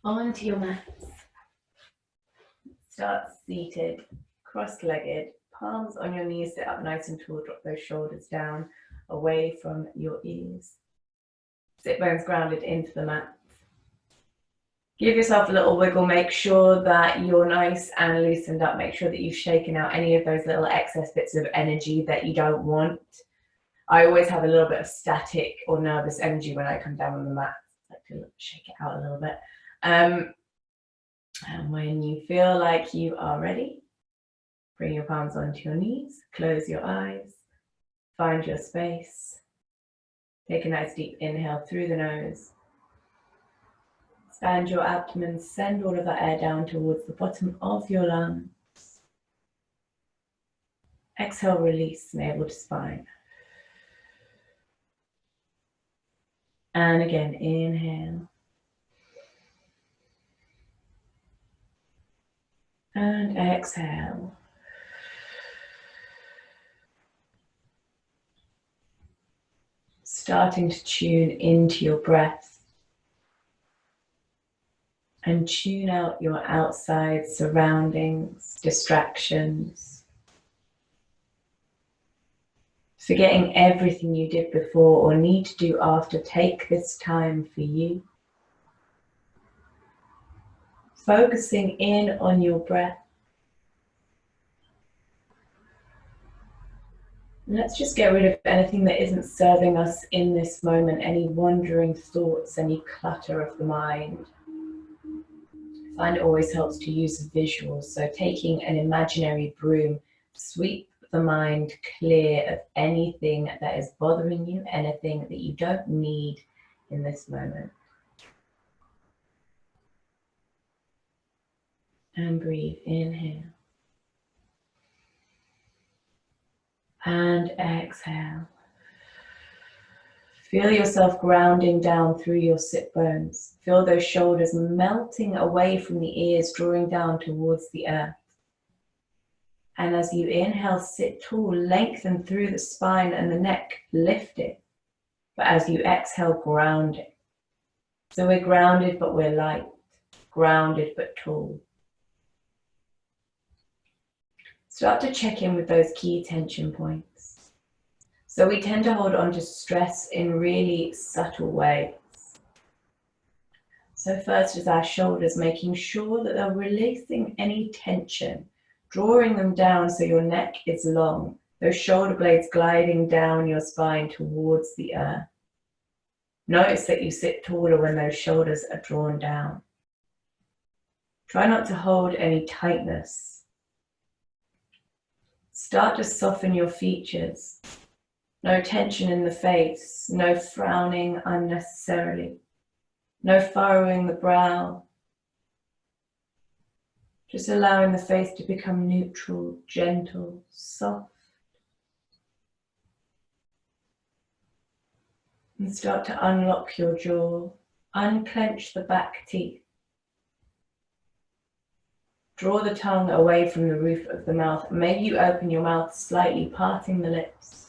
Onto your mats. Start seated, cross-legged, palms on your knees, sit up nice and tall, drop those shoulders down, away from your ears. Sit bones grounded into the mat. Give yourself a little wiggle, make sure that you're nice and loosened up, make sure that you've shaken out any of those little excess bits of energy that you don't want. I always have a little bit of static or nervous energy when I come down on the mat. I like to shake it out a little bit. And when you feel like you are ready, bring your palms onto your knees, close your eyes, find your space. Take a nice deep inhale through the nose. Expand your abdomen, send all of that air down towards the bottom of your lungs. Exhale, release, navel to spine. And again, inhale. And exhale. Starting to tune into your breath. And tune out your outside surroundings, distractions. Forgetting everything you did before or need to do after, take this time for you. Focusing in on your breath. Let's just get rid of anything that isn't serving us in this moment, any wandering thoughts, any clutter of the mind. I find it always helps to use visuals, so taking an imaginary broom, sweep the mind clear of anything that is bothering you, anything that you don't need in this moment. And breathe, inhale. And exhale. Feel yourself grounding down through your sit bones. Feel those shoulders melting away from the ears, drawing down towards the earth. And as you inhale, sit tall, lengthen through the spine and the neck, lift it. But as you exhale, ground it. So we're grounded, but we're light. Grounded, but tall. Start to check in with those key tension points. So we tend to hold on to stress in really subtle ways. So first is our shoulders, making sure that they're releasing any tension, drawing them down so your neck is long, those shoulder blades gliding down your spine towards the earth. Notice that you sit taller when those shoulders are drawn down. Try not to hold any tightness. Start to soften your features. No tension in the face, no frowning unnecessarily, no furrowing the brow. Just allowing the face to become neutral, gentle, soft. And start to unlock your jaw, unclench the back teeth. Draw the tongue away from the roof of the mouth. Maybe you open your mouth slightly, parting the lips.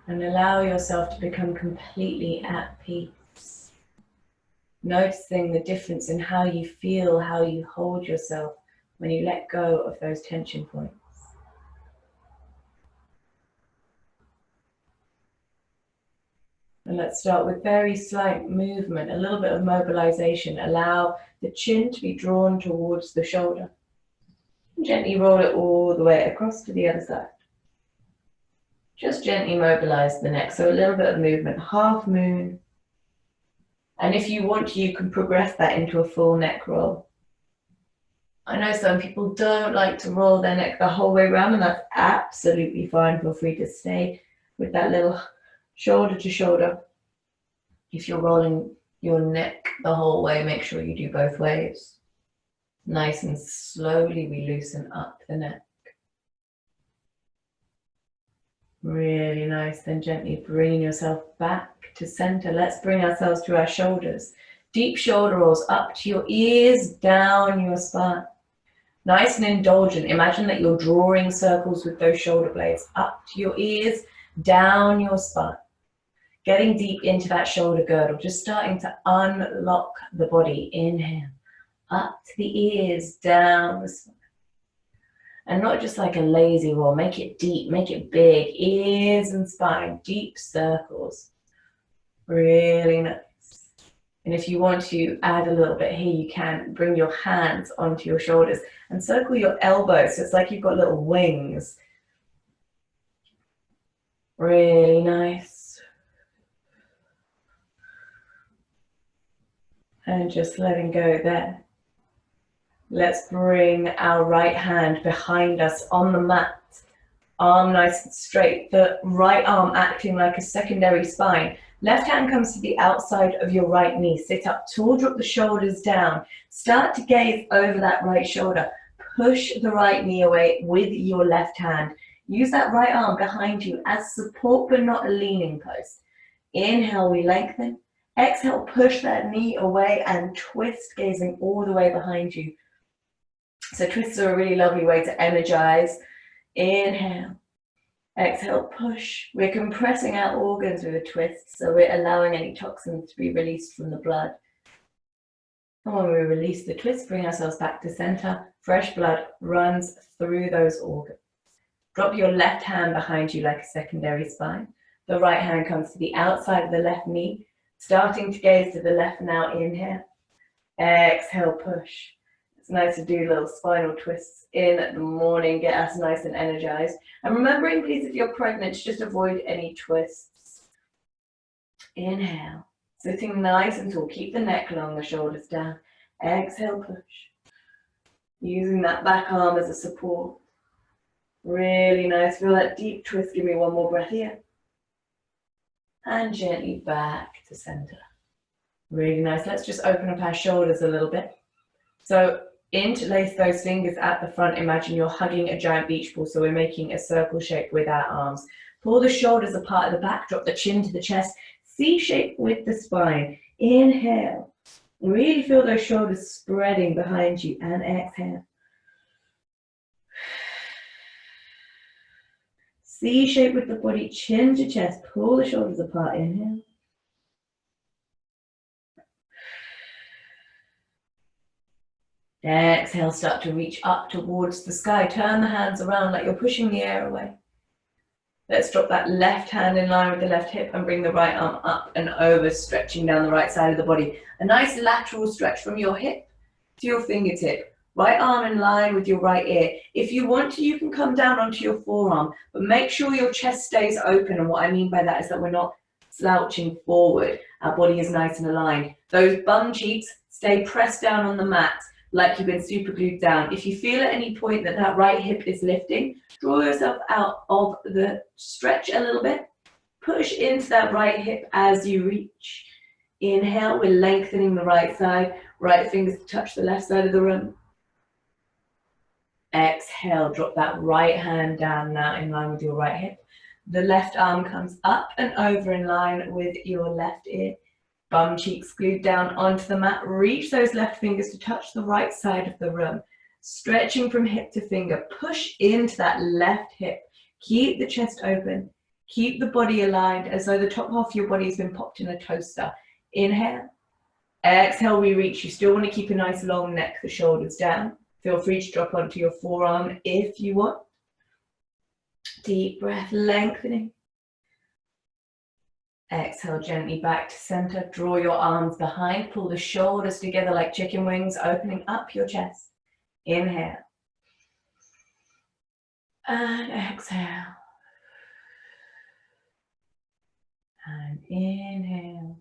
And allow yourself to become completely at peace. Noticing the difference in how you feel, how you hold yourself when you let go of those tension points. And let's start with very slight movement, a little bit of mobilization. Allow the chin to be drawn towards the shoulder. Gently roll it all the way across to the other side. Just gently mobilize the neck, so a little bit of movement, half moon. And if you want to, you can progress that into a full neck roll. I know some people don't like to roll their neck the whole way around, and that's absolutely fine. Feel free to stay with that little shoulder to shoulder. If you're rolling your neck the whole way, make sure you do both ways. Nice and slowly we loosen up the neck. Really nice, then gently bringing yourself back to center. Let's bring ourselves to our shoulders. Deep shoulder rolls up to your ears, down your spine. Nice and indulgent. Imagine that you're drawing circles with those shoulder blades up to your ears, down your spine. Getting deep into that shoulder girdle, just starting to unlock the body. Inhale, up to the ears, down the spine. And not just like a lazy roll, make it deep, make it big, ears and spine, deep circles. Really nice. And if you want to add a little bit here, you can bring your hands onto your shoulders and circle your elbows. So it's like you've got little wings. Really nice. And just letting go there. Let's bring our right hand behind us on the mat. Arm nice and straight. The right arm acting like a secondary spine. Left hand comes to the outside of your right knee. Sit up tall, drop the shoulders down. Start to gaze over that right shoulder. Push the right knee away with your left hand. Use that right arm behind you as support but not a leaning post. Inhale, we lengthen. Exhale, push that knee away and twist, gazing all the way behind you. So twists are a really lovely way to energize. Inhale. Exhale, push. We're compressing our organs with a twist, so we're allowing any toxins to be released from the blood. And when we release the twist, bring ourselves back to center. Fresh blood runs through those organs. Drop your left hand behind you like a secondary spine. The right hand comes to the outside of the left knee. Starting to gaze to the left now. Inhale. Exhale, push. It's nice to do little spinal twists in the morning, get us nice and energized. And remembering, please, if you're pregnant, to just avoid any twists. Inhale, sitting nice and tall. Keep the neck long, the shoulders down. Exhale, push. Using that back arm as a support. Really nice. Feel that deep twist. Give me one more breath here. And gently back to center. Really nice. Let's just open up our shoulders a little bit. So interlace those fingers at the front. Imagine you're hugging a giant beach ball. So we're making a circle shape with our arms. Pull the shoulders apart at the back. Drop the chin to the chest. C shape with the spine. Inhale. Really feel those shoulders spreading behind you. And exhale. C shape with the body. Chin to chest. Pull the shoulders apart. Inhale. Exhale, start to reach up towards the sky. Turn the hands around like you're pushing the air away. Let's drop that left hand in line with the left hip and bring the right arm up and over, stretching down the right side of the body. A nice lateral stretch from your hip to your fingertip. Right arm in line with your right ear. If you want to, you can come down onto your forearm, but make sure your chest stays open. And what I mean by that is that we're not slouching forward. Our body is nice and aligned. Those bum cheeks stay pressed down on the mat, like you've been super glued down. If you feel at any point that that right hip is lifting, draw yourself out of the stretch a little bit. Push into that right hip as you reach. Inhale, we're lengthening the right side. Right fingers touch the left side of the room. Exhale, drop that right hand down now in line with your right hip. The left arm comes up and over in line with your left ear. Bum cheeks glued down onto the mat. Reach those left fingers to touch the right side of the room. Stretching from hip to finger. Push into that left hip. Keep the chest open. Keep the body aligned as though the top half of your body has been popped in a toaster. Inhale. Exhale, we reach. You still want to keep a nice long neck, the shoulders down. Feel free to drop onto your forearm if you want. Deep breath, lengthening. Exhale gently back to center. Draw your arms behind. Pull the shoulders together like chicken wings, opening up your chest. Inhale. And exhale. And inhale.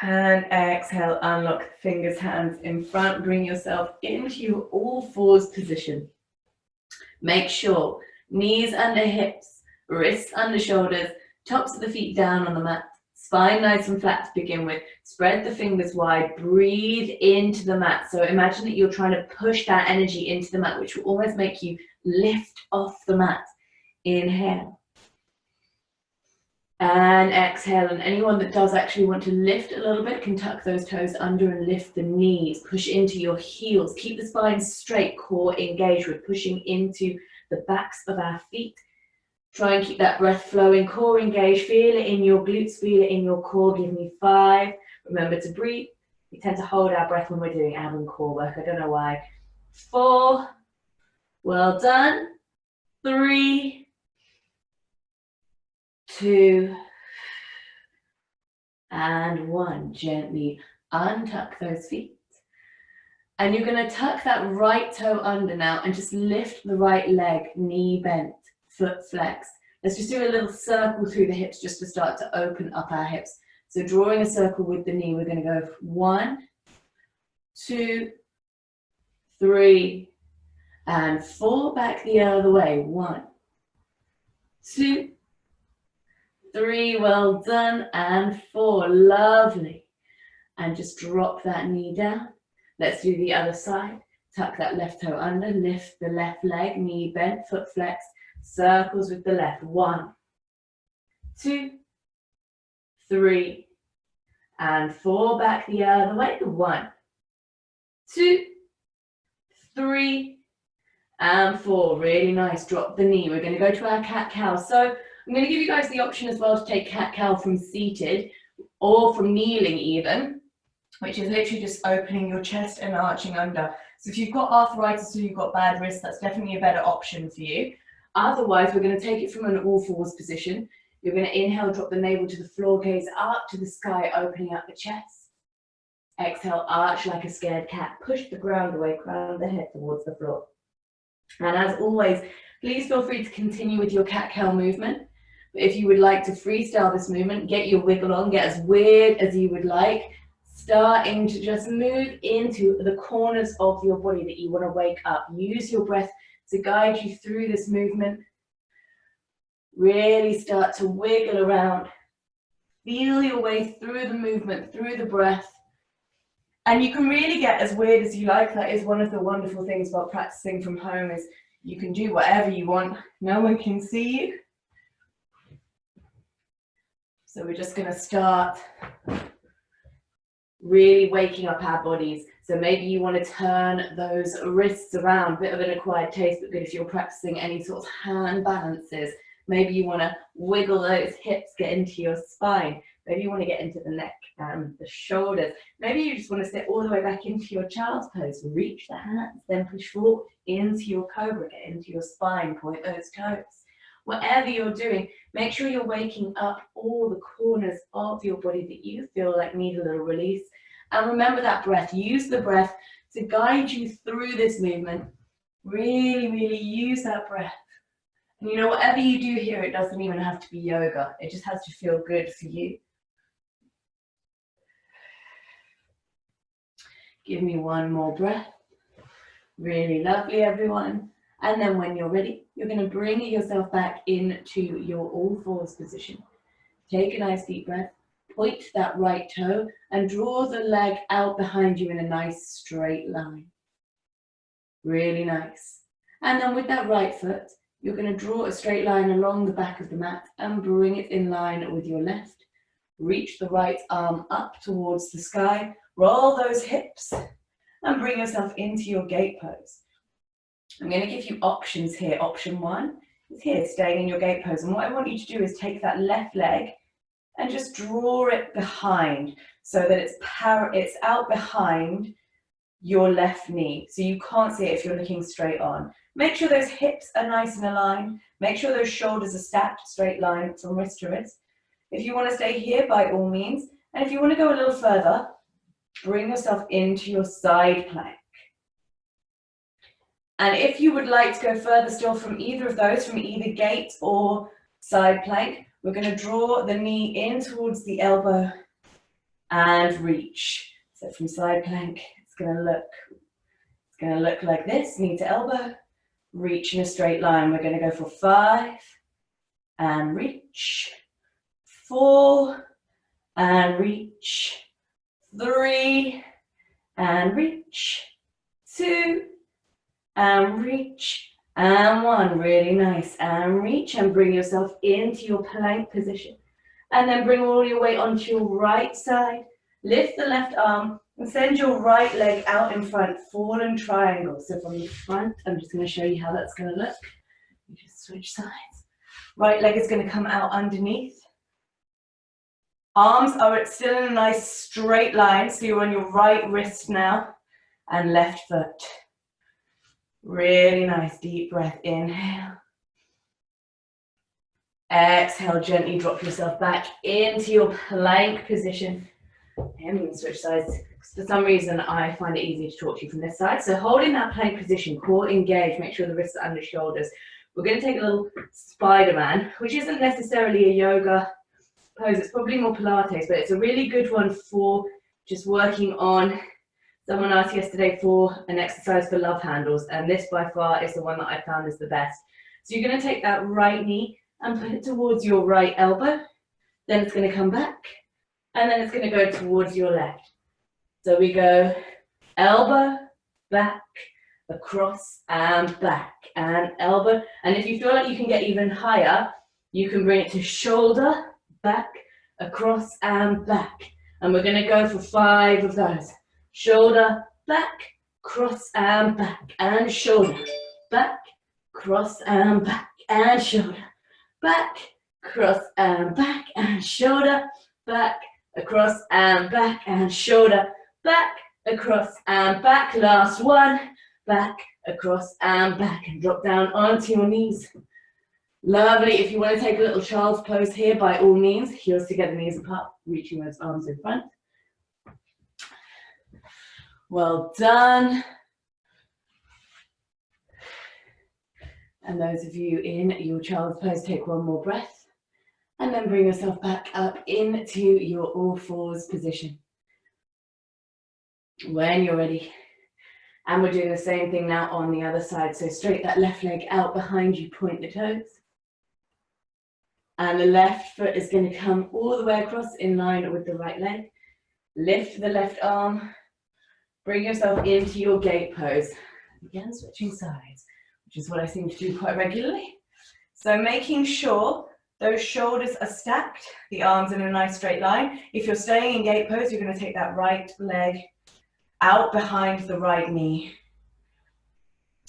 And exhale. Unlock the fingers, hands in front. Bring yourself into your all fours position. Make sure knees under hips, wrists under shoulders, tops of the feet down on the mat, spine nice and flat to begin with. Spread the fingers wide, breathe into the mat. So imagine that you're trying to push that energy into the mat, which will almost make you lift off the mat. Inhale. And exhale. And anyone that does actually want to lift a little bit can tuck those toes under and lift the knees. Push into your heels. Keep the spine straight, core engaged. We're pushing into the backs of our feet. Try and keep that breath flowing, core engaged. Feel it in your glutes, feel it in your core. Give me 5. Remember to breathe. We tend to hold our breath when we're doing ab and core work. I don't know why. 4. Well done. 3, 2, and 1. Gently untuck those feet. And you're going to tuck that right toe under now and just lift the right leg, knee bent, foot flexed. Let's just do a little circle through the hips just to start to open up our hips. So drawing a circle with the knee, we're going to go 1, 2, 3, and 4. Back the other way. 1, 2, 3. Well done. And 4. Lovely. And just drop that knee down. Let's do the other side. Tuck that left toe under, lift the left leg, knee bent, foot flexed, circles with the left. 1, 2, 3, and 4. Back the other way. 1, 2, 3, and 4. Really nice. Drop the knee. We're going to go to our cat-cow. So I'm going to give you guys the option as well to take cat-cow from seated or from kneeling even, which is literally just opening your chest and arching under. So if you've got arthritis or you've got bad wrists, that's definitely a better option for you. Otherwise, we're going to take it from an all fours position. You're going to inhale, drop the navel to the floor, gaze up to the sky, opening up the chest. Exhale, arch like a scared cat. Push the ground away, crown the head towards the floor. And as always, please feel free to continue with your cat-cow movement. But if you would like to freestyle this movement, get your wiggle on, get as weird as you would like, starting to just move into the corners of your body that you want to wake up. Use your breath to guide you through this movement. Really start to wiggle around. Feel your way through the movement, through the breath. And you can really get as weird as you like. That is one of the wonderful things about practicing from home, is you can do whatever you want. No one can see you. So we're just going to start really waking up our bodies. So maybe you want to turn those wrists around, bit of an acquired taste, but good if you're practicing any sort of hand balances. Maybe you want to wiggle those hips, get into your spine. Maybe you want to get into the neck and the shoulders. Maybe you just want to sit all the way back into your child's pose. Reach the hands, then push forward into your cobra, get into your spine, point those toes. Whatever you're doing, make sure you're waking up all the corners of your body that you feel like need a little release. And remember that breath. Use the breath to guide you through this movement. Really, really use that breath. And you know, whatever you do here, it doesn't even have to be yoga. It just has to feel good for you. Give me one more breath. Really lovely, everyone. And then when you're ready, you're going to bring yourself back into your all fours position. Take a nice deep breath. Point that right toe and draw the leg out behind you in a nice straight line. Really nice. And then with that right foot, you're going to draw a straight line along the back of the mat and bring it in line with your left. Reach the right arm up towards the sky. Roll those hips and bring yourself into your gate pose. I'm going to give you options here. Option 1 is here, staying in your gate pose. And what I want you to do is take that left leg and just draw it behind so that it's out behind your left knee. So you can't see it if you're looking straight on. Make sure those hips are nice and aligned. Make sure those shoulders are stacked, straight line from wrist to wrist. If you want to stay here, by all means. And if you want to go a little further, bring yourself into your side plank. And if you would like to go further still from either of those, from either gate or side plank, we're going to draw the knee in towards the elbow and reach. So from side plank, it's going to look like this, knee to elbow, reach in a straight line. We're going to go for 5 and reach, 4 and reach, 3 and reach, 2 and reach, and 1. Really nice. And reach and bring yourself into your plank position. And then bring all your weight onto your right side. Lift the left arm and send your right leg out in front, fallen triangle. So from the front, I'm just going to show you how that's going to look. You just switch sides. Right leg is going to come out underneath. Arms are still in a nice straight line, so you're on your right wrist now, and left foot. Really nice, deep breath, inhale. Exhale, gently drop yourself back into your plank position. And you can switch sides. For some reason, I find it easier to talk to you from this side. So holding that plank position, core engaged, make sure the wrists are under shoulders. We're going to take a little Spider-Man, which isn't necessarily a yoga pose. It's probably more Pilates, but it's a really good one for just working on. Someone asked yesterday for an exercise for love handles, and this by far is the one that I found is the best. So you're going to take that right knee and put it towards your right elbow. Then it's going to come back, and then it's going to go towards your left. So we go elbow, back, across, and back, and elbow. And if you feel like you can get even higher, you can bring it to shoulder, back, across, and back. And we're going to go for 5 of those. Shoulder, back, cross, and back, and shoulder, back, cross, and back, and shoulder, back, cross, and back, and shoulder, back, across, and back, and shoulder, back, across, and back. Last one, back, across, and back, and drop down onto your knees. Lovely. If you want to take a little child's pose here, by all means, heels together, knees apart, reaching those arms in front. Well done. And those of you in your child's pose, take one more breath, and then bring yourself back up into your all fours position. When you're ready. And we're doing the same thing now on the other side. So straight that left leg out behind you, point the toes. And the left foot is going to come all the way across in line with the right leg. Lift the left arm. Bring yourself into your gate pose. Again, switching sides, which is what I seem to do quite regularly. So making sure those shoulders are stacked, the arms in a nice straight line. If you're staying in gate pose, you're going to take that right leg out behind the right knee.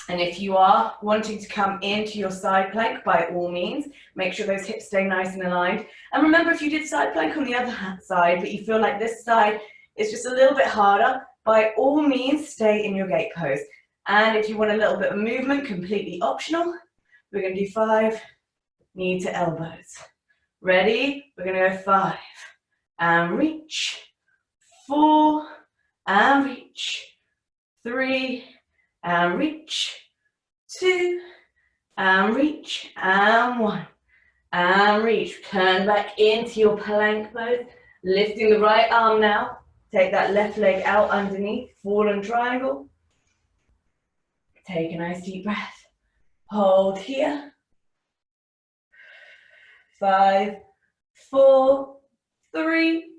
And if you are wanting to come into your side plank, by all means, make sure those hips stay nice and aligned. And remember, if you did side plank on the other side, but you feel like this side is just a little bit harder, by all means, stay in your gate pose. And if you want a little bit of movement, completely optional, we're going to do 5 knee to elbows. Ready? We're going to go 5 and reach, 4 and reach, 3 and reach, 2 and reach, and 1 and reach. Turn back into your plank pose, lifting the right arm now. Take that left leg out underneath, fallen triangle. Take a nice deep breath. Hold here. 5, 4, 3,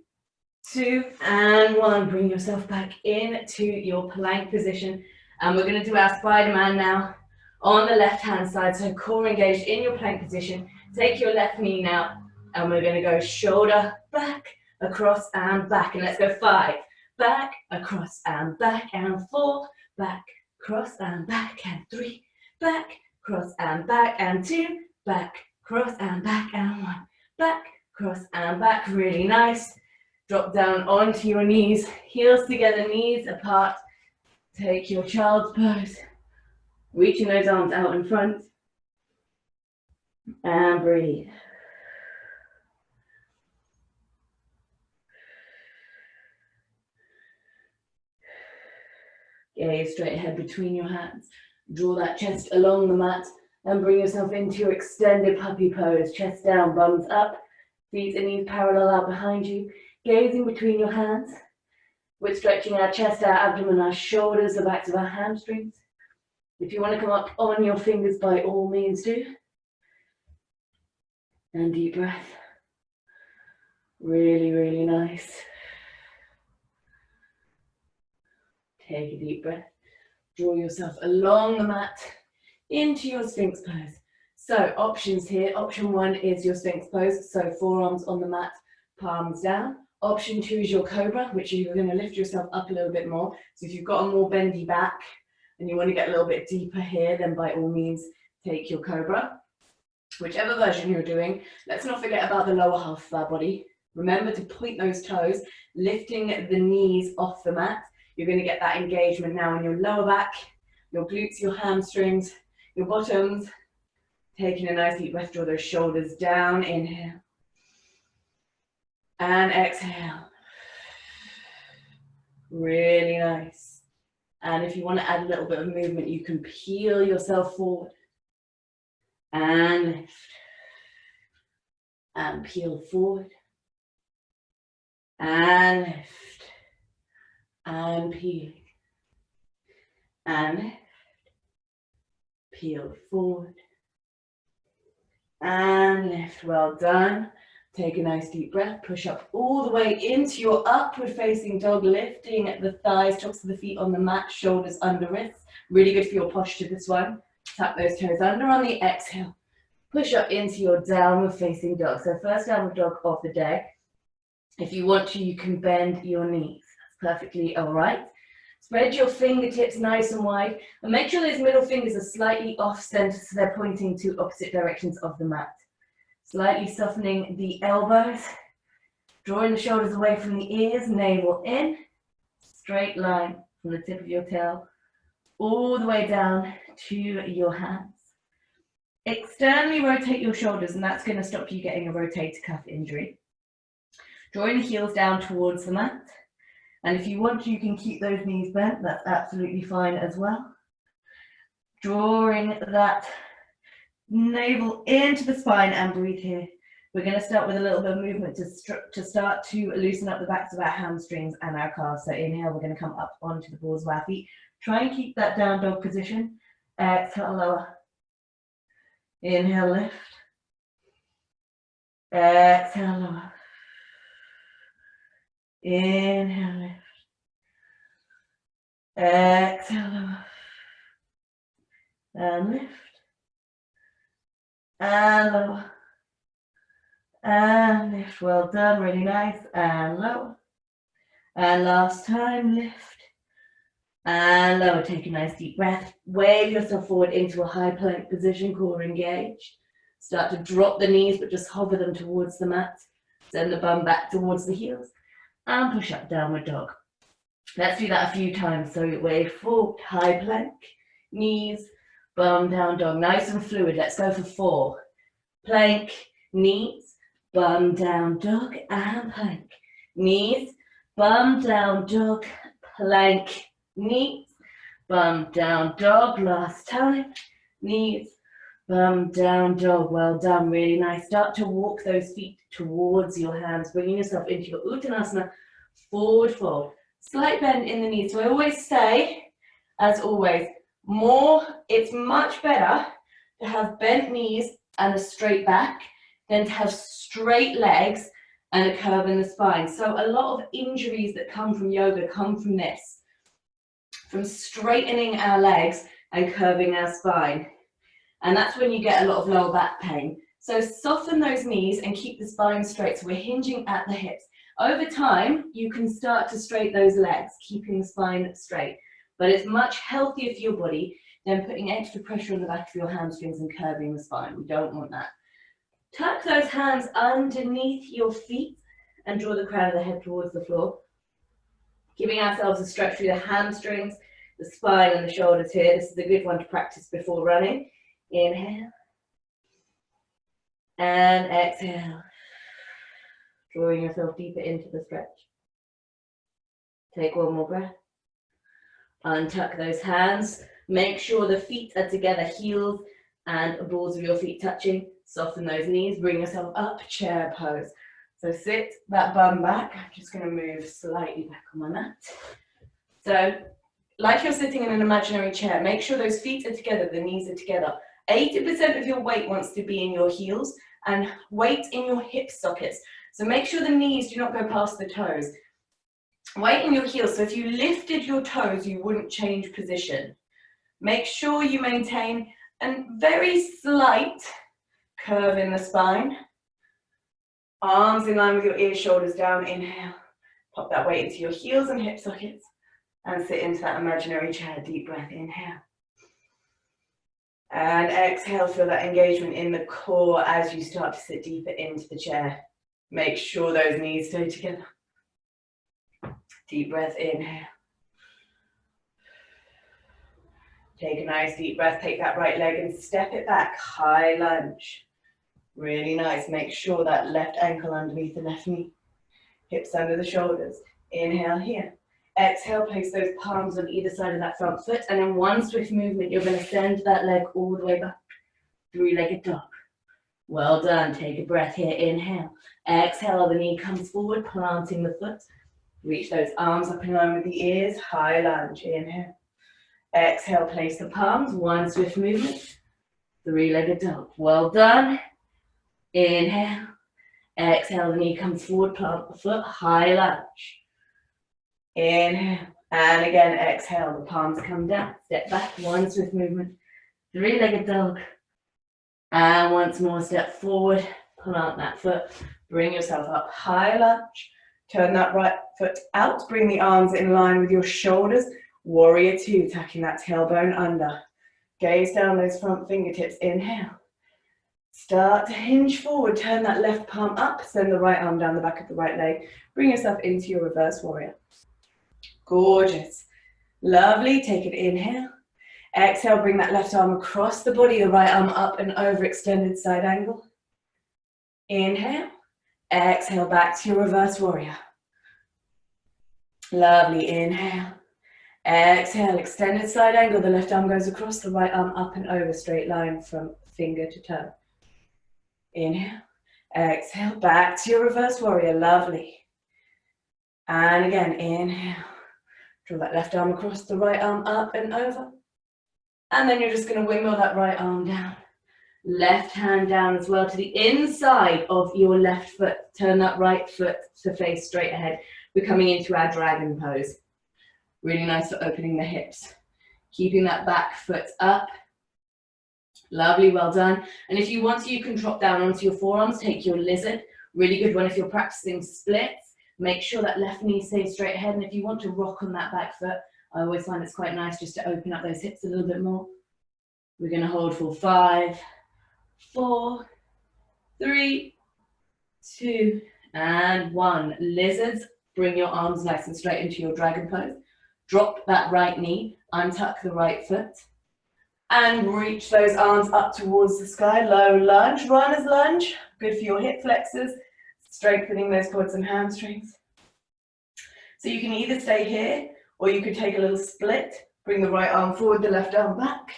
2, and 1. Bring yourself back into your plank position. And we're going to do our Spider-Man now on the left-hand side. So core engaged in your plank position. Take your left knee now, and we're going to go shoulder, back, across, and back. And let's go 5, back, across, and back, and 4, back, cross, and back, and 3, back, cross, and back, and 2, back, cross, and back, and 1, back, cross, and back. Really nice. Drop down onto your knees, heels together, knees apart. Take your child's pose, reaching those arms out in front, and breathe. Gaze straight ahead between your hands. Draw that chest along the mat and bring yourself into your extended puppy pose. Chest down, bums up, feet and knees parallel out behind you. Gazing between your hands. We're stretching our chest, our abdomen, our shoulders, the backs of our hamstrings. If you want to come up on your fingers, by all means do. And deep breath. Really, really nice. Take a deep breath. Draw yourself along the mat into your Sphinx pose. So options here. Option 1 is your Sphinx pose. So forearms on the mat, palms down. Option 2 is your Cobra, which you're going to lift yourself up a little bit more. So if you've got a more bendy back and you want to get a little bit deeper here, then by all means take your Cobra. Whichever version you're doing, let's not forget about the lower half of our body. Remember to point those toes, lifting the knees off the mat. You're going to get that engagement now in your lower back, your glutes, your hamstrings, your bottoms. Taking a nice deep breath, draw those shoulders down, inhale. And exhale. Really nice. And if you want to add a little bit of movement, you can peel yourself forward. And lift. And peel forward. And lift. And peel. And lift. Peel forward. And lift. Well done. Take a nice deep breath. Push up all the way into your upward facing dog, lifting the thighs, tops of the feet on the mat, shoulders under wrists. Really good for your posture, this one. Tap those toes under on the exhale. Push up into your downward facing dog. So first downward dog of the day. If you want to, you can bend your knees. That's perfectly all right. Spread your fingertips nice and wide. And make sure those middle fingers are slightly off center so they're pointing to opposite directions of the mat. Slightly softening the elbows. Drawing the shoulders away from the ears, navel in. Straight line from the tip of your tail all the way down to your hands. Externally rotate your shoulders, and that's going to stop you getting a rotator cuff injury. Drawing the heels down towards the mat. And if you want to, you can keep those knees bent. That's absolutely fine as well. Drawing that navel into the spine and breathe here. We're going to start with a little bit of movement to start to loosen up the backs of our hamstrings and our calves. So inhale, we're going to come up onto the balls of our feet. Try and keep that down dog position. Exhale, lower. Inhale, lift. Exhale, lower. Inhale, lift. Exhale, lower. And lift. And lower. And lift. Well done, really nice. And lower. And last time, lift. And lower. Take a nice deep breath. Wave yourself forward into a high plank position, core engaged. Start to drop the knees, but just hover them towards the mat. Send the bum back towards the heels. And push up, downward dog. Let's do that a few times. So wave forward, high plank, knees, bum down dog. Nice and fluid. Let's go for 4. Plank, knees, bum down dog, and plank. Knees, bum down dog, plank, knees, bum down dog. Last time. Knees, bum down dog. Well done, really nice. Start to walk those feet towards your hands, bringing yourself into your Uttanasana, forward fold. Slight bend in the knees. So I always say, as always, it's much better to have bent knees and a straight back than to have straight legs and a curve in the spine. So a lot of injuries that come from yoga come from this, from straightening our legs and curving our spine. And that's when you get a lot of lower back pain. So soften those knees and keep the spine straight. So we're hinging at the hips. Over time, you can start to straighten those legs, keeping the spine straight. But it's much healthier for your body than putting extra pressure on the back of your hamstrings and curving the spine. We don't want that. Tuck those hands underneath your feet and draw the crown of the head towards the floor. Giving ourselves a stretch through the hamstrings, the spine and the shoulders here. This is a good one to practice before running. Inhale. And exhale. Drawing yourself deeper into the stretch. Take one more breath. Untuck those hands. Make sure the feet are together, heels and balls of your feet touching. Soften those knees. Bring yourself up, chair pose. So sit that bum back. I'm just going to move slightly back on my mat. So, like you're sitting in an imaginary chair, make sure those feet are together, the knees are together. 80% of your weight wants to be in your heels and weight in your hip sockets. So make sure the knees do not go past the toes. Weight in your heels. So if you lifted your toes, you wouldn't change position. Make sure you maintain a very slight curve in the spine. Arms in line with your ears, shoulders down. Inhale. Pop that weight into your heels and hip sockets and sit into that imaginary chair. Deep breath. Inhale. And exhale, feel that engagement in the core as you start to sit deeper into the chair. Make sure those knees stay together. Deep breath, inhale. Take a nice deep breath, take that right leg and step it back, high lunge. Really nice, make sure that left ankle underneath the left knee. Hips under the shoulders. Inhale here. Exhale, place those palms on either side of that front foot, and in one swift movement, you're going to send that leg all the way back. Three-legged dog. Well done. Take a breath here. Inhale. Exhale, the knee comes forward, planting the foot. Reach those arms up in line with the ears. High lunge. Inhale. Exhale, place the palms. One swift movement. Three-legged dog. Well done. Inhale. Exhale, the knee comes forward, plant the foot. High lunge. Inhale. And again, exhale, the palms come down. Step back, one swift movement. Three-legged dog. And once more, step forward, plant that foot. Bring yourself up, high lunge. Turn that right foot out. Bring the arms in line with your shoulders. Warrior two, tucking that tailbone under. Gaze down those front fingertips. Inhale. Start to hinge forward. Turn that left palm up. Send the right arm down the back of the right leg. Bring yourself into your reverse warrior. Gorgeous. Lovely. Take an inhale. Exhale, bring that left arm across the body, the right arm up and over, extended side angle. Inhale. Exhale, back to your reverse warrior. Lovely. Inhale. Exhale, extended side angle. The left arm goes across, the right arm up and over, straight line from finger to toe. Inhale. Exhale, back to your reverse warrior. Lovely. And again, inhale. Draw that left arm across, the right arm up and over. And then you're just going to windmill that right arm down. Left hand down as well to the inside of your left foot. Turn that right foot to face straight ahead. We're coming into our dragon pose. Really nice for opening the hips. Keeping that back foot up. Lovely, well done. And if you want to, you can drop down onto your forearms. Take your lizard. Really good one if you're practicing splits. Make sure that left knee stays straight ahead. And if you want to rock on that back foot, I always find it's quite nice just to open up those hips a little bit more. We're going to hold for 5, 4, 3, 2, and 1. Lizards, bring your arms nice and straight into your dragon pose. Drop that right knee, untuck the right foot, and reach those arms up towards the sky. Low lunge, runner's lunge. Good for your hip flexors, strengthening those quads and hamstrings. So you can either stay here, or you could take a little split, bring the right arm forward, the left arm back.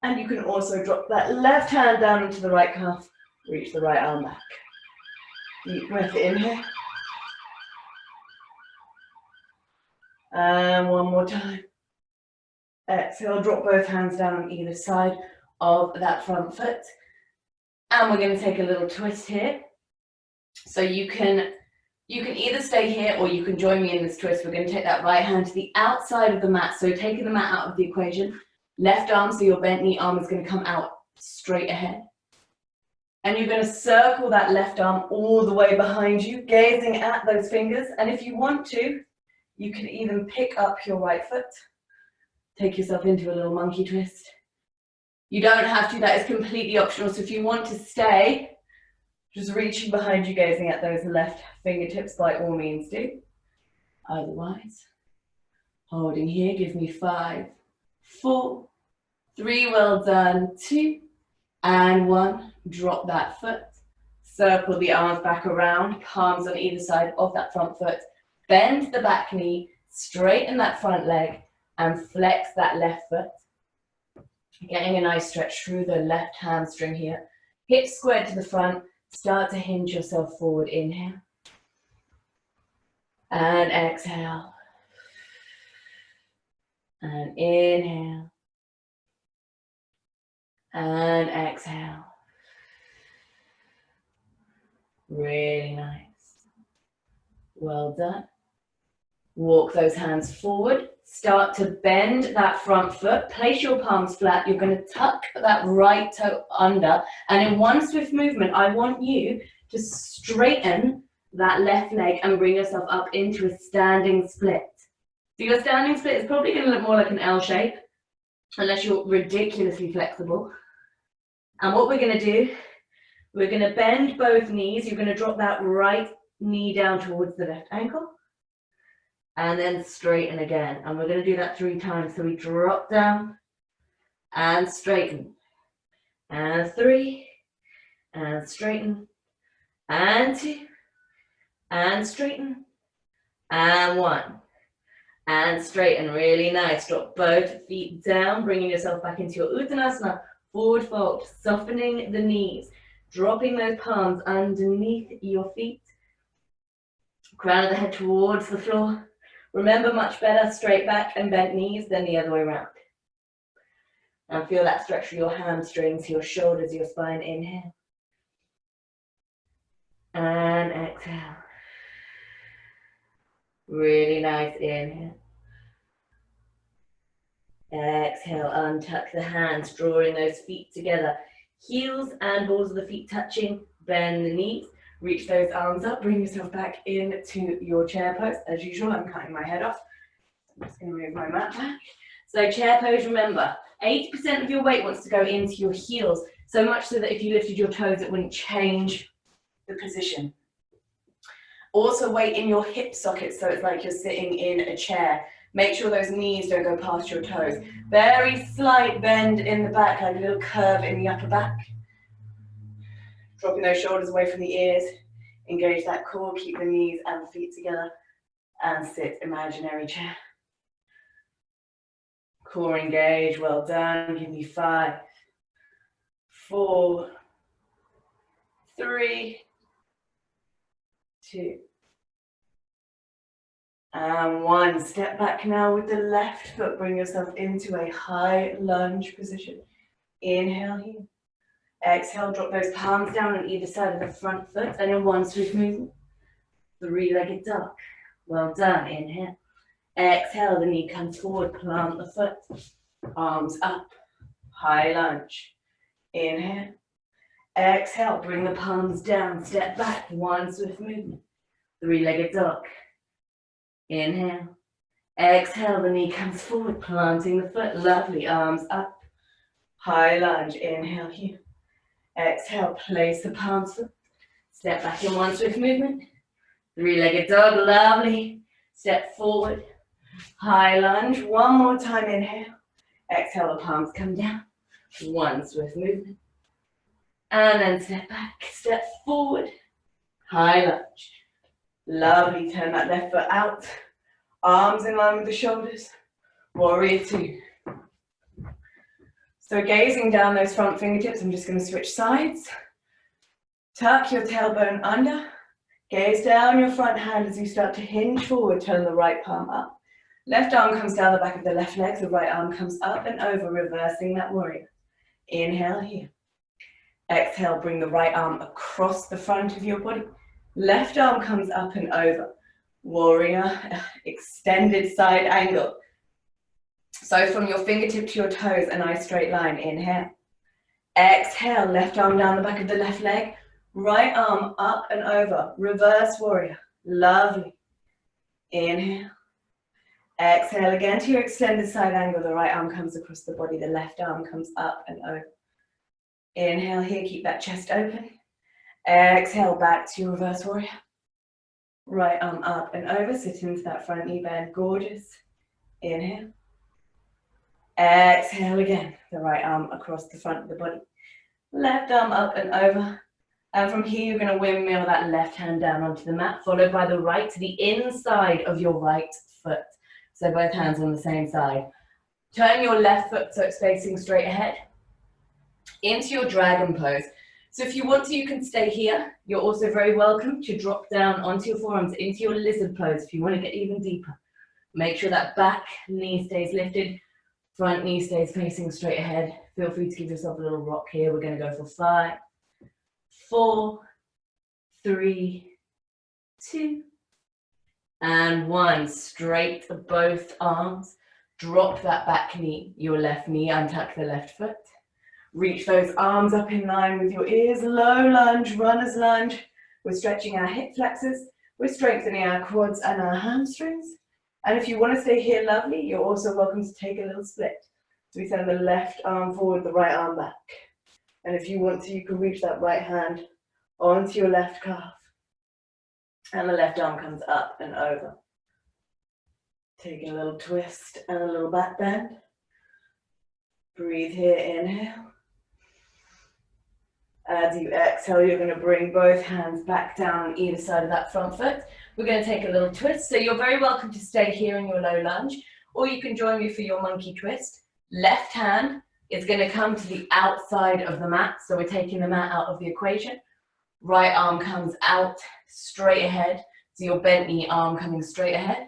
And you can also drop that left hand down into the right calf, reach the right arm back. Deep breath in here. And one more time. Exhale, drop both hands down on either side of that front foot. And we're going to take a little twist here. So you can either stay here or you can join me in this twist. We're going to take that right hand to the outside of the mat. So taking the mat out of the equation, left arm, so your bent knee arm is going to come out straight ahead. And you're going to circle that left arm all the way behind you, gazing at those fingers. And if you want to, you can even pick up your right foot. Take yourself into a little monkey twist. You don't have to, that is completely optional. So if you want to stay, just reaching behind you, gazing at those left fingertips, by all means do. Otherwise, holding here, give me 5, 4, 3, well done, 2, and 1. Drop that foot. Circle the arms back around, palms on either side of that front foot. Bend the back knee, straighten that front leg, and flex that left foot. Getting a nice stretch through the left hamstring here. Hips squared to the front. Start to hinge yourself forward. Inhale. And exhale. And inhale. And exhale. Really nice. Well done. Walk those hands forward. Start to bend that front foot. Place your palms flat. You're going to tuck that right toe under. And in one swift movement, I want you to straighten that left leg and bring yourself up into a standing split. So your standing split is probably going to look more like an L shape. unless you're ridiculously flexible. And what we're going to do, we're going to bend both knees. You're going to drop that right knee down towards the left ankle. And then straighten again. And we're going to do that 3 times. So we drop down and straighten. And 3. And straighten. And 2. And straighten. And 1. And straighten. Really nice. Drop both feet down, bringing yourself back into your Uttanasana. Forward fold. Softening the knees. Dropping those palms underneath your feet. Crown of the head towards the floor. Remember, much better straight back and bent knees than the other way around. And feel that stretch for your hamstrings, your shoulders, your spine. Inhale. And exhale. Really nice. Inhale. Exhale. Untuck the hands, drawing those feet together. Heels and balls of the feet touching. Bend the knees. Reach those arms up, bring yourself back into your chair pose. As usual, I'm cutting my head off. I'm just going to move my mat back. So chair pose, remember, 80% of your weight wants to go into your heels, so much so that if you lifted your toes, it wouldn't change the position. Also weight in your hip sockets, so it's like you're sitting in a chair. Make sure those knees don't go past your toes. Very slight bend in the back, like a little curve in the upper back. Dropping those shoulders away from the ears, engage that core, keep the knees and the feet together, and sit imaginary chair. Core engage, well done. Give me 5, 4, 3, 2, and 1. Step back now with the left foot, bring yourself into a high lunge position. Inhale here. Exhale, drop those palms down on either side of the front foot, and in 1 swift movement, 3-legged dog. Well done. Inhale. Exhale, the knee comes forward, plant the foot, arms up, high lunge. Inhale. Exhale, bring the palms down, step back, 1 swift movement, 3-legged dog. Inhale. Exhale, the knee comes forward, planting the foot, lovely, arms up, high lunge. Inhale here. Exhale, place the palms up. Step back in 1 swift movement. 3-legged dog, lovely. Step forward, high lunge. 1 more time, inhale. Exhale, the palms come down. 1 swift movement. And then step back, step forward, high lunge. Lovely, turn that left foot out. Arms in line with the shoulders. Warrior 2. So gazing down those front fingertips, I'm just going to switch sides. Tuck your tailbone under. Gaze down your front hand as you start to hinge forward. Turn the right palm up. Left arm comes down the back of the left leg. The right arm comes up and over, reversing that warrior. Inhale here. Exhale, bring the right arm across the front of your body. Left arm comes up and over. Warrior, extended side angle. So from your fingertip to your toes, a nice straight line. Inhale. Exhale, left arm down the back of the left leg. Right arm up and over. Reverse warrior. Lovely. Inhale. Exhale again to your extended side angle. The right arm comes across the body. The left arm comes up and over. Inhale here. Keep that chest open. Exhale, back to your reverse warrior. Right arm up and over. Sit into that front knee bend. Gorgeous. Inhale. Exhale again, the right arm across the front of the body. Left arm up and over. And from here, you're going to windmill that left hand down onto the mat, followed by the right to the inside of your right foot. So both hands on the same side. Turn your left foot so it's facing straight ahead into your dragon pose. So if you want to, you can stay here. You're also very welcome to drop down onto your forearms into your lizard pose if you want to get even deeper. Make sure that back knee stays lifted. Front knee stays facing straight ahead. Feel free to give yourself a little rock here. We're going to go for 5, 4, 3, 2, and 1. Straight both arms. Drop that back knee, your left knee, untuck the left foot. Reach those arms up in line with your ears. Low lunge, runner's lunge. We're stretching our hip flexors. We're strengthening our quads and our hamstrings. And if you want to stay here, lovely, you're also welcome to take a little split. So we send the left arm forward, the right arm back. And if you want to, you can reach that right hand onto your left calf. And the left arm comes up and over. Taking a little twist and a little back bend. Breathe here, inhale. As you exhale, you're going to bring both hands back down on either side of that front foot. We're going to take a little twist. So you're very welcome to stay here in your low lunge, or you can join me for your monkey twist. Left hand is going to come to the outside of the mat. So we're taking the mat out of the equation. Right arm comes out straight ahead. So your bent knee arm coming straight ahead.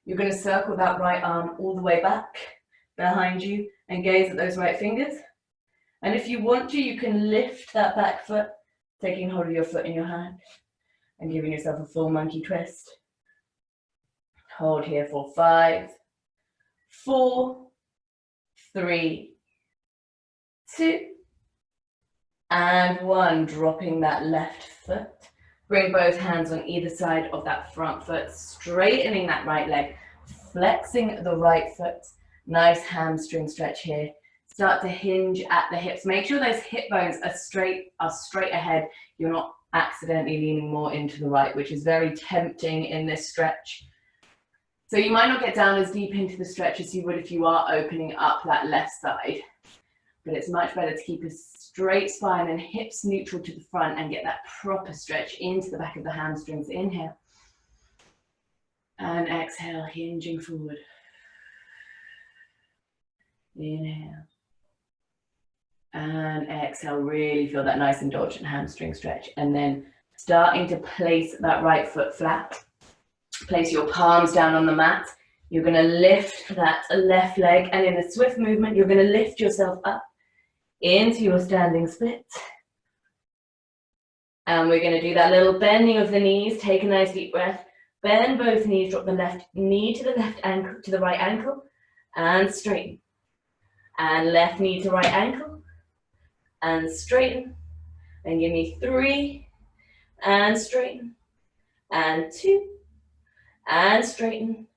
You're going to circle that right arm all the way back behind you and gaze at those right fingers. And if you want to, you can lift that back foot, taking hold of your foot in your hand and giving yourself a full monkey twist. Hold here for 5, 4, 3, 2, and 1. Dropping that left foot. Bring both hands on either side of that front foot, straightening that right leg, flexing the right foot. Nice hamstring stretch here. Start to hinge at the hips. Make sure those hip bones are straight ahead. You're not accidentally leaning more into the right, which is very tempting in this stretch. So you might not get down as deep into the stretch as you would if you are opening up that left side. But it's much better to keep a straight spine and hips neutral to the front and get that proper stretch into the back of the hamstrings. Inhale. And exhale, hinging forward. Inhale. And exhale, really feel that nice indulgent hamstring stretch. And then starting to place that right foot flat. Place your palms down on the mat. You're going to lift that left leg, and in a swift movement, you're going to lift yourself up into your standing split. And we're going to do that little bending of the knees. Take a nice deep breath. Bend both knees, drop the left knee to the left ankle, to the right ankle, and straighten. And left knee to right ankle. And straighten, and give me 3, and straighten, and 2, and straighten,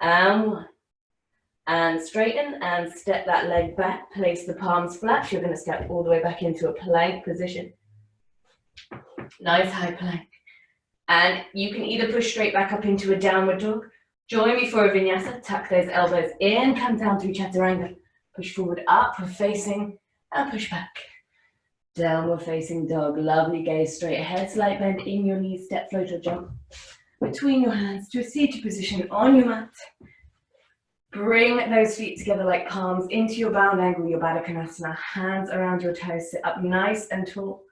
and 1, and straighten, and step that leg back, place the palms flat. You're going to step all the way back into a plank position. Nice high plank. And you can either push straight back up into a downward dog. Join me for a vinyasa. Tuck those elbows in, come down through chaturanga. Push forward, upward facing, and push back. Downward facing dog, lovely gaze straight ahead, slight bend in your knees, step, float or jump between your hands to a seated position on your mat. Bring those feet together like palms into your bound angle, your Baddha Konasana, hands around your toes, sit up nice and tall.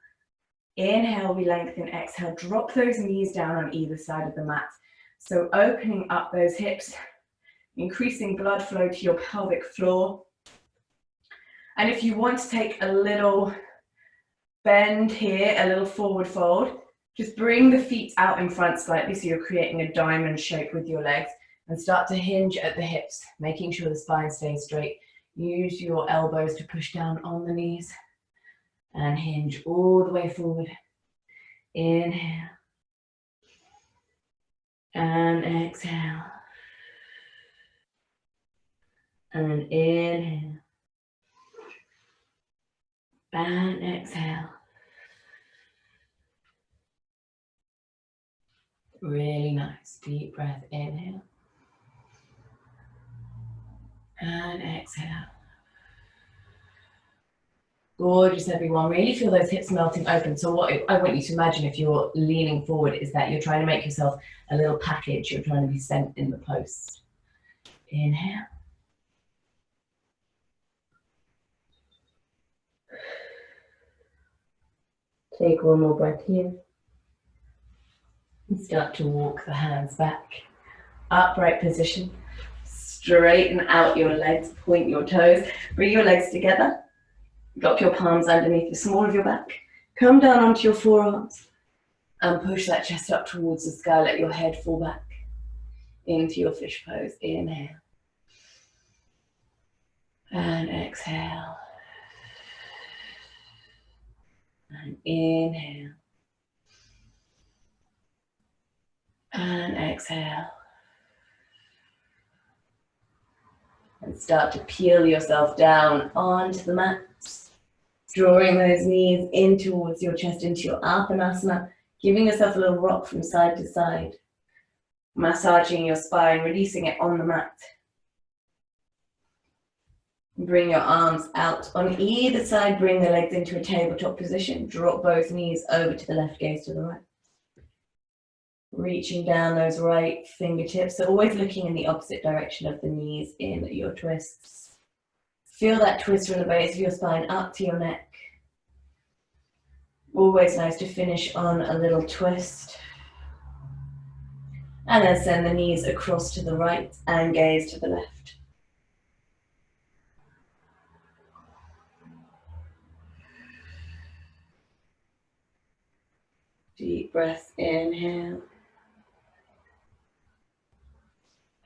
Inhale, we lengthen, exhale, drop those knees down on either side of the mat. So opening up those hips, increasing blood flow to your pelvic floor. And if you want to take a little bend here, a little forward fold. Just bring the feet out in front slightly so you're creating a diamond shape with your legs, and start to hinge at the hips, making sure the spine stays straight. Use your elbows to push down on the knees and hinge all the way forward. Inhale and exhale and inhale and exhale. Really nice. Deep breath. Inhale. And exhale. Gorgeous, everyone. Really feel those hips melting open. So what I want you to imagine if you're leaning forward is that you're trying to make yourself a little package. You're trying to be sent in the post. Inhale. Take one more breath here. And start to walk the hands back. Upright position. Straighten out your legs, point your toes. Bring your legs together. Drop your palms underneath the small of your back. Come down onto your forearms. And push that chest up towards the sky. Let your head fall back into your fish pose. Inhale. And exhale. And inhale. And exhale. And start to peel yourself down onto the mat. Drawing those knees in towards your chest, into your Apanasana, giving yourself a little rock from side to side. Massaging your spine, releasing it on the mat. Bring your arms out on either side, bring the legs into a tabletop position. Drop both knees over to the left, gaze to the right. Reaching down those right fingertips, so always looking in the opposite direction of the knees in your twists. Feel that twist from the base of your spine up to your neck. Always nice to finish on a little twist. And then send the knees across to the right and gaze to the left. Deep breath, inhale.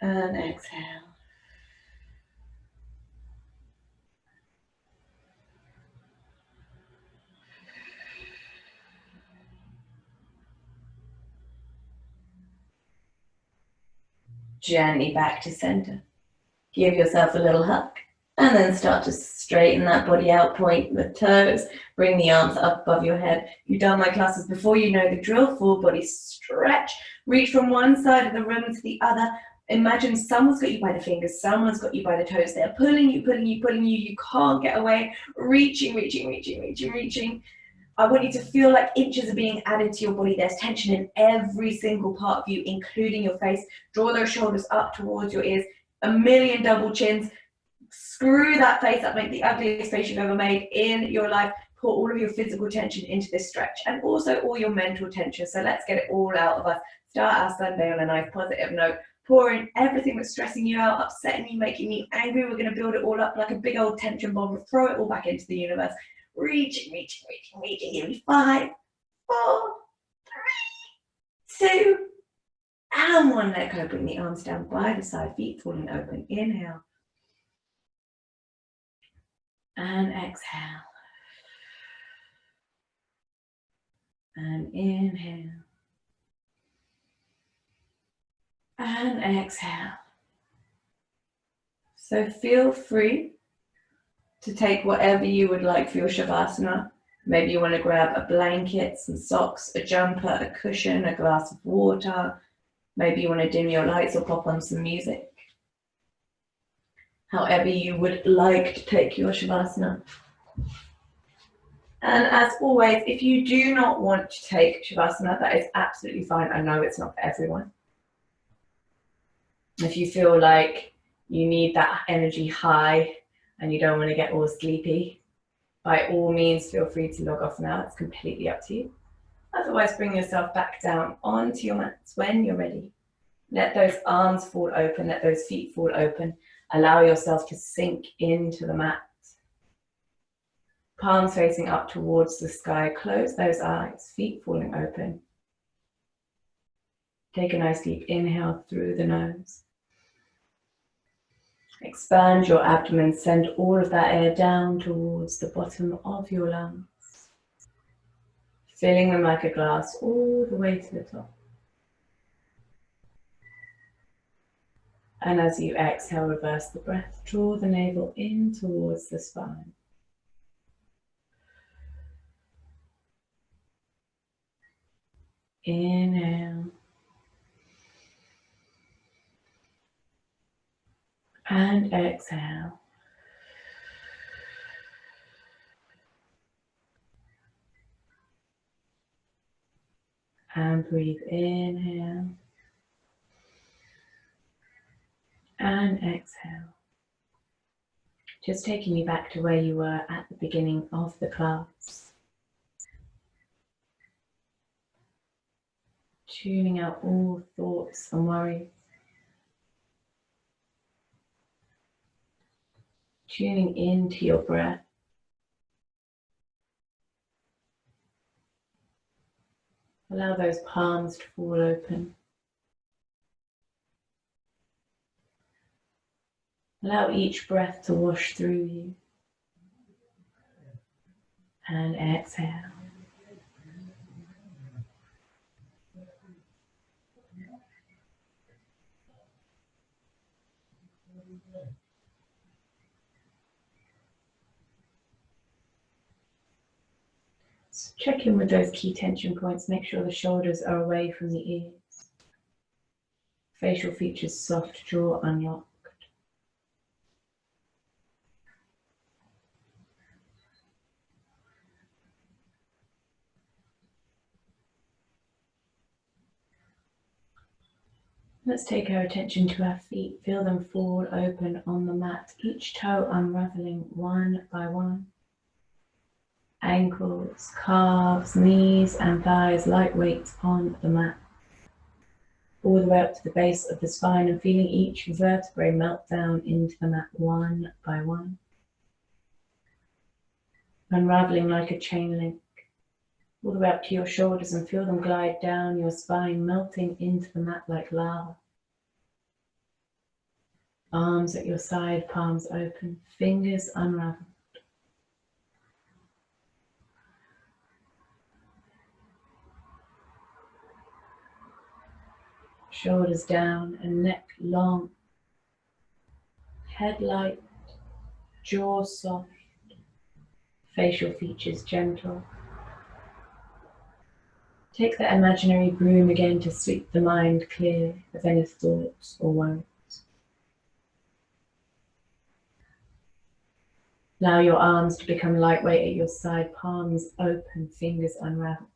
And exhale. Gently back to center. Give yourself a little hug. And then start to straighten that body out, point the toes, bring the arms up above your head. You've done my classes before, you know the drill. Full body stretch. Reach from one side of the room to the other. Imagine someone's got you by the fingers, someone's got you by the toes. They're pulling you, pulling you, pulling you. You can't get away. Reaching, reaching, reaching, reaching, reaching. I want you to feel like inches are being added to your body. There's tension in every single part of you, including your face. Draw those shoulders up towards your ears. A million double chins. Screw that face up, make the ugliest face you've ever made in your life. Pour all of your physical tension into this stretch and also all your mental tension. So let's get it all out of us. Start our Sunday on a nice positive note. Pour in everything that's stressing you out, upsetting you, making you angry. We're going to build it all up like a big old tension bomb. Throw it all back into the universe. Reaching, reaching, reaching, reaching. Give me 5, 4, 3, 2, and 1. Let go. Bring the arms down by the side, feet falling open. Inhale. And exhale. And inhale. And exhale. So feel free to take whatever you would like for your Shavasana. Maybe you want to grab a blanket, some socks, a jumper, a cushion, a glass of water. Maybe you want to dim your lights or pop on some music. However you would like to take your Shavasana. And as always, if you do not want to take Shavasana, that is absolutely fine. I know it's not for everyone. If you feel like you need that energy high and you don't want to get all sleepy, by all means, feel free to log off now. It's completely up to you. Otherwise, bring yourself back down onto your mats when you're ready. Let those arms fall open, let those feet fall open. Allow yourself to sink into the mat. Palms facing up towards the sky. Close those eyes, feet falling open. Take a nice deep inhale through the nose. Expand your abdomen, send all of that air down towards the bottom of your lungs. Filling them like a glass all the way to the top. And as you exhale, reverse the breath. Draw the navel in towards the spine. Inhale. And exhale. And breathe, inhale. And exhale. Just taking you back to where you were at the beginning of the class. Tuning out all thoughts and worries. Tuning into your breath. Allow those palms to fall open. Allow each breath to wash through you. And exhale. Check in with those key tension points. Make sure the shoulders are away from the ears. Facial features soft, jaw unlocked. Let's take our attention to our feet. Feel them fall open on the mat, each toe unraveling one by one. Ankles, calves, knees and thighs lightweight on the mat. All the way up to the base of the spine and feeling each vertebrae melt down into the mat one by one. Unraveling like a chain link. All the way up to your shoulders and feel them glide down your spine, melting into the mat like lava. Arms at your side, palms open, fingers unraveled. Shoulders down and neck long. Head light, jaw soft, facial features gentle. Take that imaginary broom again to sweep the mind clear of any thoughts or worries. Allow your arms to become lightweight at your side, palms open, fingers unraveled.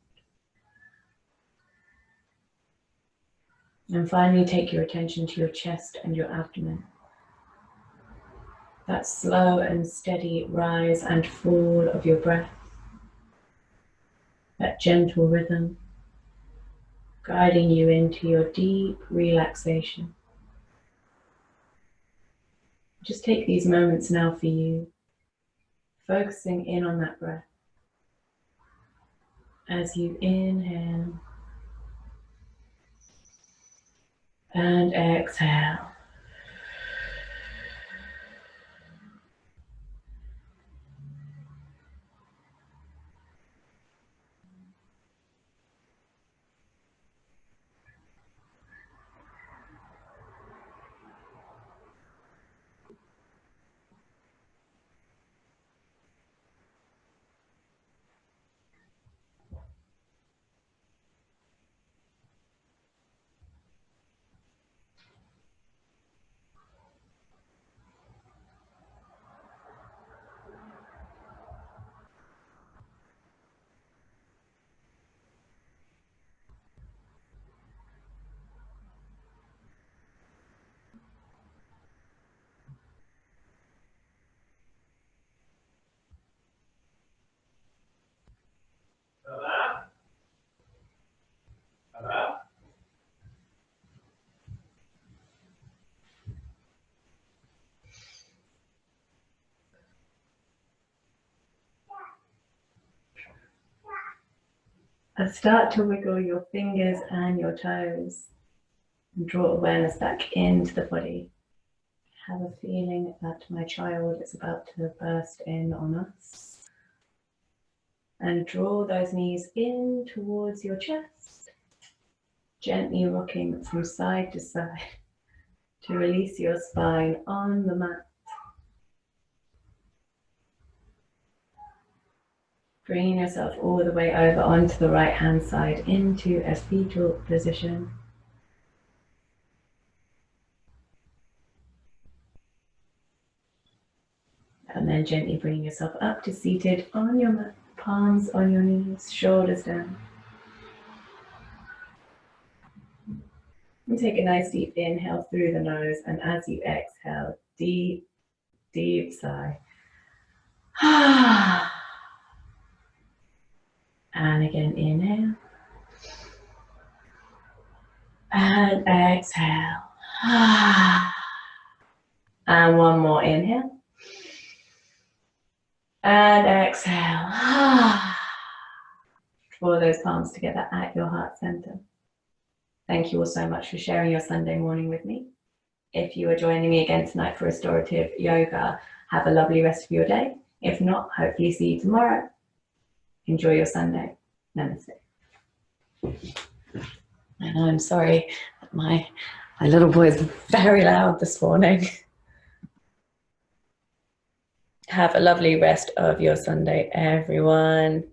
And finally, take your attention to your chest and your abdomen. That slow and steady rise and fall of your breath. That gentle rhythm, guiding you into your deep relaxation. Just take these moments now for you, focusing in on that breath. As you inhale and exhale. And start to wiggle your fingers and your toes and draw awareness back into the body. Have a feeling that my child is about to burst in on us. And draw those knees in towards your chest, gently rocking from side to side to release your spine on the mat. Bringing yourself all the way over onto the right hand side into a fetal position. And then gently bring yourself up to seated on your mat, palms on your knees, shoulders down. And take a nice deep inhale through the nose, and as you exhale, deep, deep sigh. And again, inhale. And exhale. And one more inhale. And exhale. Draw those palms together at your heart center. Thank you all so much for sharing your Sunday morning with me. If you are joining me again tonight for restorative yoga, have a lovely rest of your day. If not, hopefully see you tomorrow. Enjoy your Sunday. Namaste. And I'm sorry, my little boy is very loud this morning. Have a lovely rest of your Sunday, everyone.